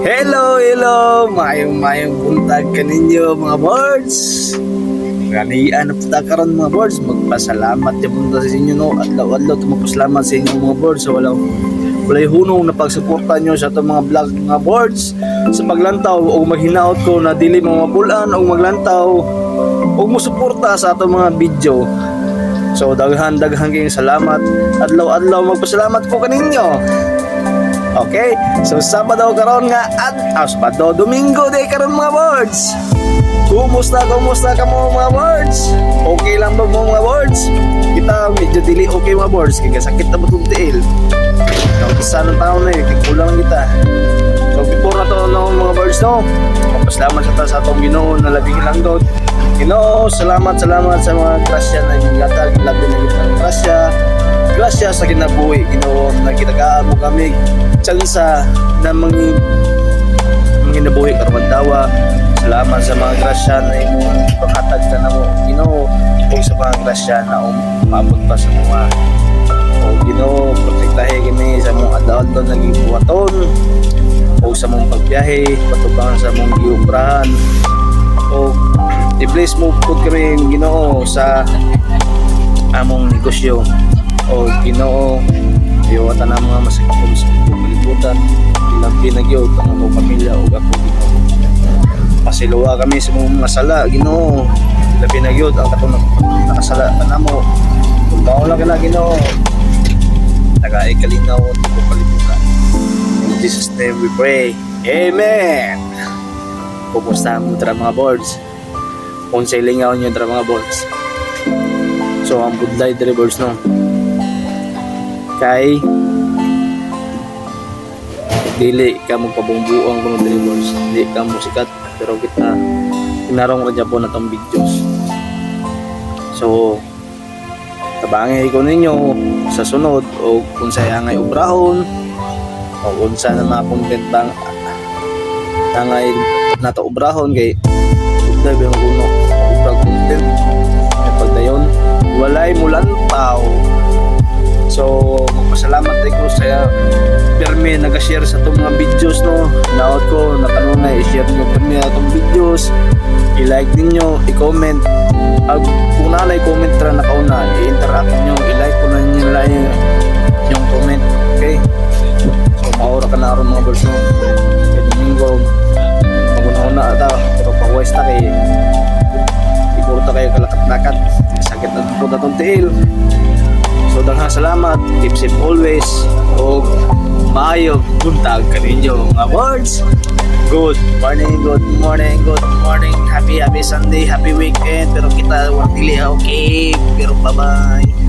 Hello, mayong buntag kaninyo mga birds. Ganian na puta karon mga birds. Magpasalamat yung punta sa inyo no. Adlaw-adlaw tumapasalamat sa inyo mga birds. So walay hunong na pagsuporta nyo sa itong mga vlog mga birds. Sa paglantaw o maghinaot ko na dili mga bulan o maglantaw o musuporta sa itong mga video. So daghan kayong salamat. Adlaw-adlaw magpasalamat ko kaninyo. Okay, so Sabado karon nga at Sabado, Domingo day karon mga birds. Kumusta ka mo mga birds? Okay lang ba mo mga birds? Kita medyo dili okay mga birds kaya sakit na butong tiil. Isa ng taon na kulang kita. So before na to no, mga birds no, pasalamat sa atong Ginoo na labing lang doon. Ginoo, salamat sa mga grasya na ginatag, labi na ginatag grasya sa kinabuhi Ginoo na ginagaan mo kami tsansa na manginabuhi karon dawa. Salamat sa mga grasya na imong paghatag ka na mo Ginoo o sa mga grasya na umabot pa sa mga Ginoo, protektahe kami sa mong adlaw-adlaw na gibuhaton o sa mong pagbiyahe patubangan sa mong giubrahan o i-bless mo pud kami Ginoo sa among negosyo o Ginoo iwatan ang mga masakit sa kalibutan ilang pinagyod ang akong pamilya o ako Ginoo pasiluwa kami sa mga sala Ginoo ilang pinagyod ang katong nakasala ka namo kung baon lang na Ginoo nag-aikalinaw at kalibutan. In Jesus' name we pray. Amen! Kumusta mo tara mga birds? Kung sa ilingaw nyo tara mga birds. So ang budlay tara birds no. Kay dili ka magpabungbuang kuno tara birds. Dili ka musikat pero kita pinarong radya po na itong videos. So tabangay ko ninyo sa sunod o kung sa angay ubrahon o kung sa mga content bang angay nato ubrahon kay dahil ba yung kuno ubrang content ay pagdayon walay mulantaw. So magpasalamat tayo ko sa permi nag-share sa itong mga videos no. Naot ko nakanunay i-share nyo permi itong videos, i-like ninyo, i-comment. Kung nanay comment tra na kauna, i-interact nyo, i-like ko na nyo lang yung comment. Okay? So maura ka na ron mga birds no. Kaya Domingo magunahon na ata pero pag-wise na kay siguro ta kayo kalakat-lakat sakit na po na itong tiil. So daghang salamat, keep safe always o maayong buntag kaninyo mga birds. Good morning. Happy Sunday, happy weekend. Pero kita wala dili okay. Pero bye-bye.